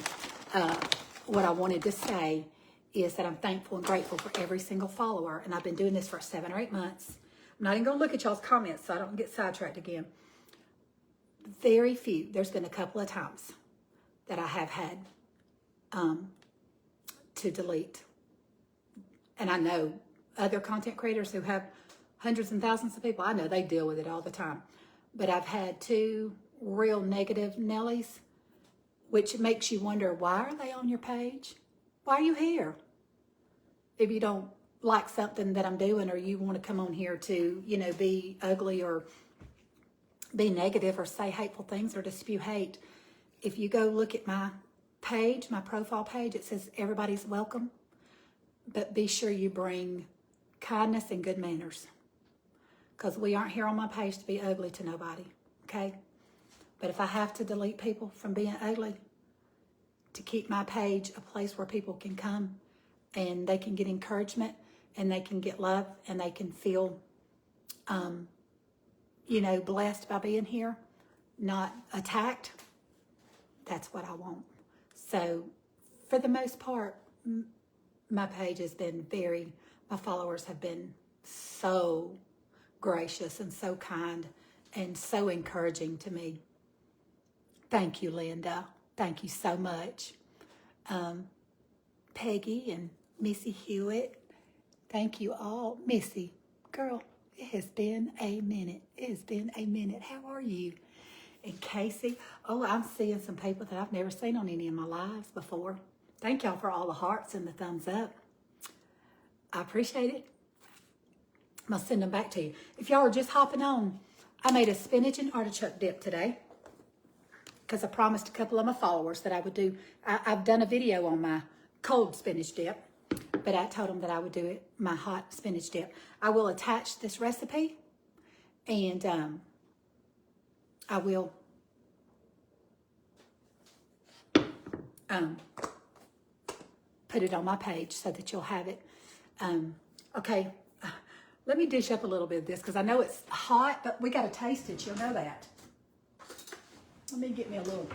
What I wanted to say is that I'm thankful and grateful for every single follower. And I've been doing this for 7 or 8 months. I'm not even going to look at y'all's comments so I don't get sidetracked again. Very few. There's been a couple of times that I have had to delete. And I know other content creators who have hundreds and thousands of people, I know they deal with it all the time. But I've had 2 real negative Nellies, which makes you wonder, why are they on your page? Why are you here? If you don't like something that I'm doing or you want to come on here to, be ugly or be negative or say hateful things or to spew hate, if you go look at my page, my profile page, it says everybody's welcome. But be sure you bring kindness and good manners, because we aren't here on my page to be ugly to nobody, okay? But if I have to delete people from being ugly to keep my page a place where people can come and they can get encouragement and they can get love and they can feel, blessed by being here, not attacked, that's what I want. So for the most part, my page has been my followers have been so gracious and so kind and so encouraging to me. Thank you, Linda. Thank you so much. Peggy and Missy Hewitt, thank you all. Missy, girl, It has been a minute. It has been a minute. How are you? And Casey, oh, I'm seeing some people that I've never seen on any of my lives before. Thank y'all for all the hearts and the thumbs up. I appreciate it. I'm going to send them back to you. If y'all are just hopping on, I made a spinach and artichoke dip today because I promised a couple of my followers that I would do. I've done a video on my cold spinach dip, but I told them that I would do it, my hot spinach dip. I will attach this recipe, and I will put it on my page so that you'll have it. Okay, let me dish up a little bit of this because I know it's hot, but we got to taste it. You'll know that. Let me get me a little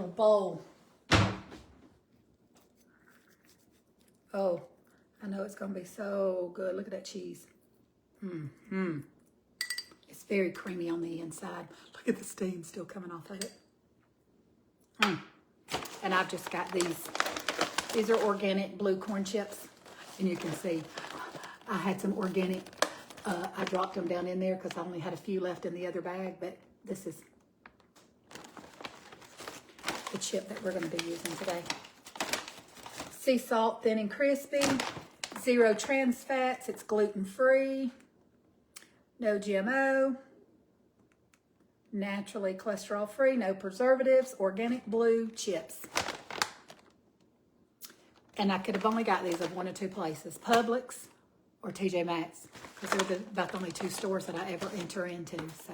bowl. Oh, I know it's going to be so good. Look at that cheese. It's very creamy on the inside. Look at the steam still coming off of it. And I've just got these. These are organic blue corn chips. And you can see I had some organic. I dropped them down in there because I only had a few left in the other bag. But this is the chip that we're going to be using today. Sea salt, thin and crispy. 0 trans fats. It's gluten-free. No GMO. Naturally cholesterol-free. No preservatives. Organic blue chips. And I could have only got these at 1 or 2 places. Publix or TJ Maxx. Because they're about the only 2 stores that I ever enter into. So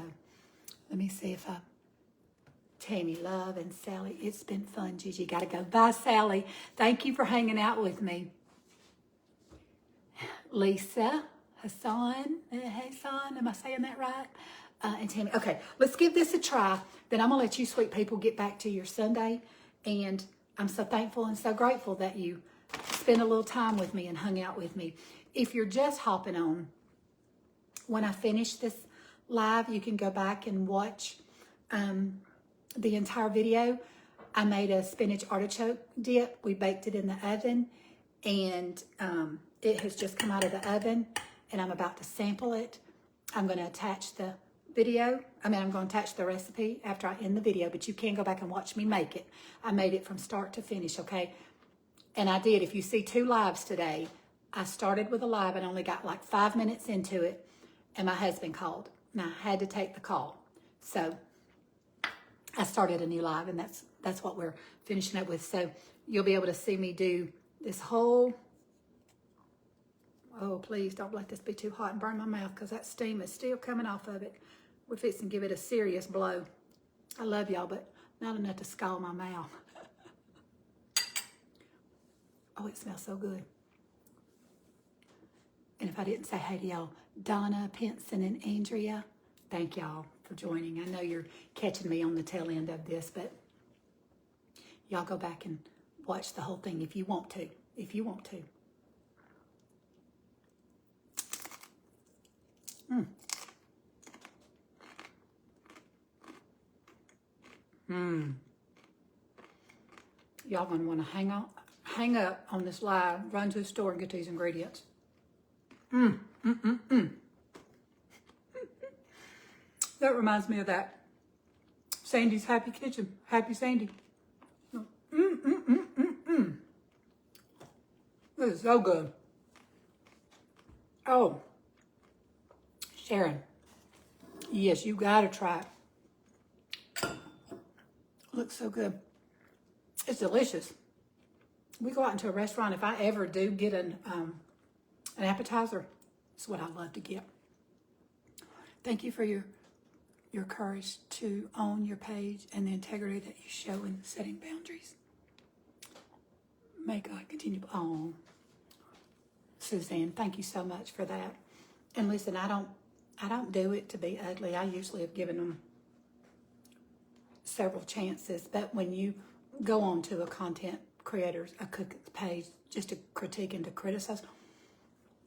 let me see if Tammy, Love, and Sally. It's been fun, Gigi. Got to go. Bye, Sally. Thank you for hanging out with me. Lisa, Hassan, am I saying that right? And Tammy. Okay, let's give this a try. Then I'm going to let you sweet people get back to your Sunday. And I'm so thankful and so grateful that you spent a little time with me and hung out with me. If you're just hopping on, when I finish this live, you can go back and watch the entire video. I made a spinach artichoke dip. We baked it in the oven, and it has just come out of the oven, and I'm about to sample it. I'm going to attach the video. I'm going to attach the recipe after I end the video, but you can go back and watch me make it. I made it from start to finish, okay? And I did. If you see 2 lives today, I started with a live and only got like 5 minutes into it, and my husband called, and I had to take the call. So I started a new live, and that's what we're finishing up with. So you'll be able to see me do this whole. Oh, please don't let this be too hot and burn my mouth because that steam is still coming off of it. We're fixing to give it a serious blow. I love y'all, but not enough to scald my mouth. Oh, it smells so good. And if I didn't say hey to y'all, Donna, Pinson, and Andrea, thank y'all for joining. I know you're catching me on the tail end of this, but y'all go back and watch the whole thing if you want to. If you want to. Y'all gonna want to hang up on this live, run to the store and get these ingredients. That reminds me of that Sandy's Happy Kitchen. Happy Sandy. This is so good. Oh, Sharon. Yes, you gotta try it. Looks so good. It's delicious. We go out into a restaurant. If I ever do get an appetizer, it's what I love to get. Thank you for your courage to own your page and the integrity that you show in setting boundaries. May God continue. Oh, Suzanne, thank you so much for that. And listen, I don't do it to be ugly. I usually have given them several chances, but when you go on to a content creator's a cook page just to critique and to criticize,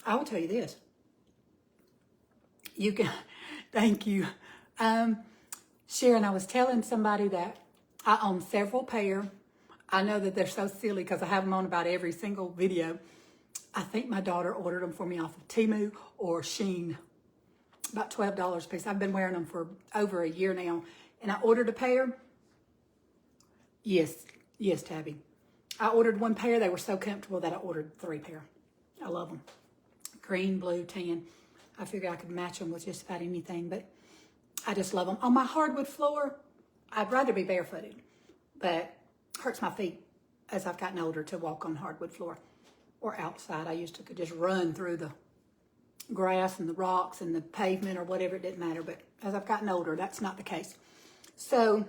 I will tell you this. You can, thank you. Sharon, I was telling somebody that I own several pair. I know that they're so silly because I have them on about every single video. I think my daughter ordered them for me off of Temu or Shein. About $12 a piece. I've been wearing them for over a year now. And I ordered a pair. Yes, Tabby. I ordered one pair. They were so comfortable that I ordered 3 pair. I love them. Green, blue, tan. I figured I could match them with just about anything, but I just love them. On my hardwood floor, I'd rather be barefooted, but it hurts my feet as I've gotten older to walk on hardwood floor or outside. I used to could just run through the grass and the rocks and the pavement or whatever. It didn't matter, but as I've gotten older, that's not the case. So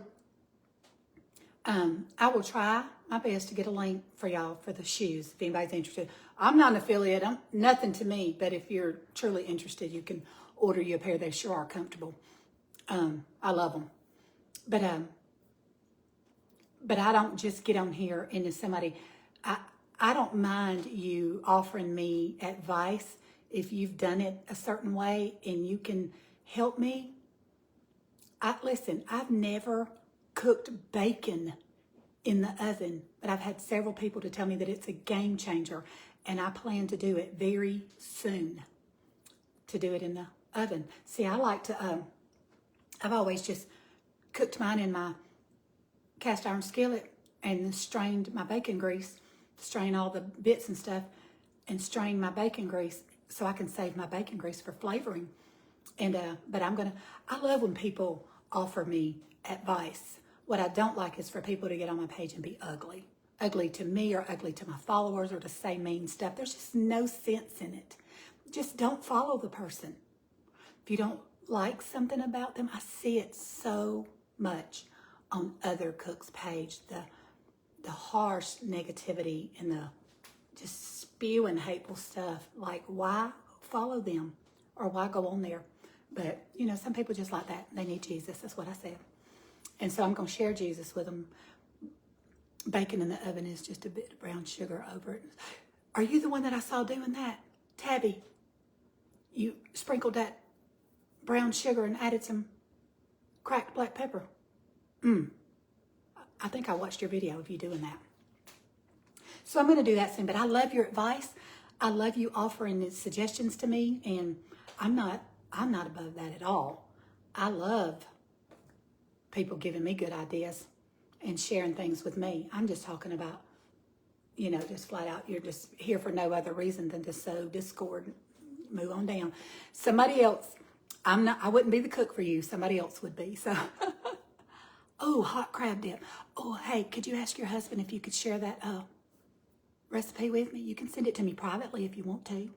I will try my best to get a link for y'all for the shoes if anybody's interested. I'm not an affiliate. I'm nothing to me, but if you're truly interested, you can order you a pair. They sure are comfortable. I love them. But I don't just get on here into somebody. I don't mind you offering me advice if you've done it a certain way and you can help me. Listen, I've never cooked bacon in the oven, but I've had several people to tell me that it's a game changer, and I plan to do it very soon, to do it in the oven. See, I like to, I've always just cooked mine in my cast iron skillet and strained my bacon grease, strain all the bits and stuff, and strain my bacon grease so I can save my bacon grease for flavoring. And but I love when people offer me advice. What I don't like is for people to get on my page and be ugly. Ugly to me or ugly to my followers or to say mean stuff. There's just no sense in it. Just don't follow the person. If you don't like something about them, I see it so much on other cooks' page. The harsh negativity and the just spewing hateful stuff. Like, why follow them or why go on there? But, you know, some people just like that. They need Jesus. That's what I said. And so I'm going to share Jesus with them. Bacon in the oven is just a bit of brown sugar over it. Are you the one that I saw doing that? Tabby, you sprinkled that brown sugar and added some cracked black pepper. I think I watched your video of you doing that. So I'm going to do that soon. But I love your advice. I love you offering the suggestions to me. And I'm not above that at all. I love people giving me good ideas and sharing things with me. I'm just talking about, you know, just flat out, you're just here for no other reason than to sow discord. Move on down. Somebody else, I wouldn't be the cook for you. Somebody else would be. So, oh, hot crab dip. Oh, hey, could you ask your husband if you could share that recipe with me? You can send it to me privately if you want to.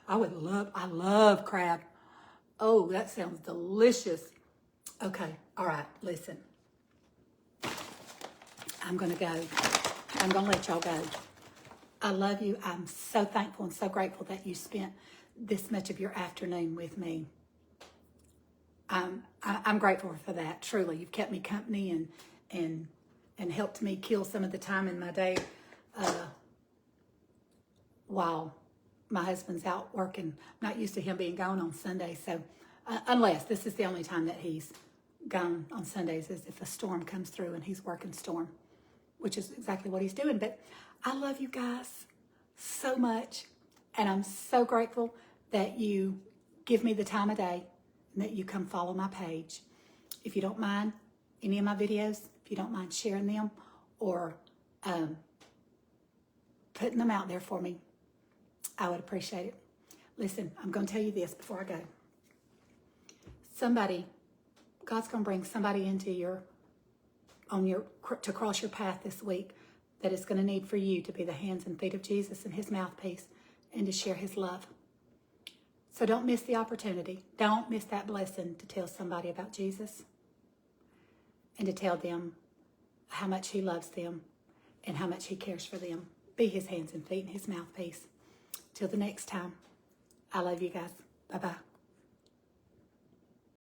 I love crab. Oh, that sounds delicious. Okay, all right, listen. I'm going to go. I'm going to let y'all go. I love you. I'm so thankful and so grateful that you spent this much of your afternoon with me. I'm grateful for that. Truly, you've kept me company and helped me kill some of the time in my day while my husband's out working. I'm not used to him being gone on Sundays, so unless this is the only time that he's gone on Sundays is if a storm comes through and he's working storm, which is exactly what he's doing. But I love you guys so much, and I'm so grateful that you give me the time of day and that you come follow my page. If you don't mind any of my videos, if you don't mind sharing them or putting them out there for me, I would appreciate it. Listen, I'm going to tell you this before I go. God's going to bring somebody into to cross your path this week that is going to need for you to be the hands and feet of Jesus and his mouthpiece and to share his love. So don't miss the opportunity. Don't miss that blessing to tell somebody about Jesus and to tell them how much he loves them and how much he cares for them. Be his hands and feet and his mouthpiece. Till the next time, I love you guys. Bye-bye.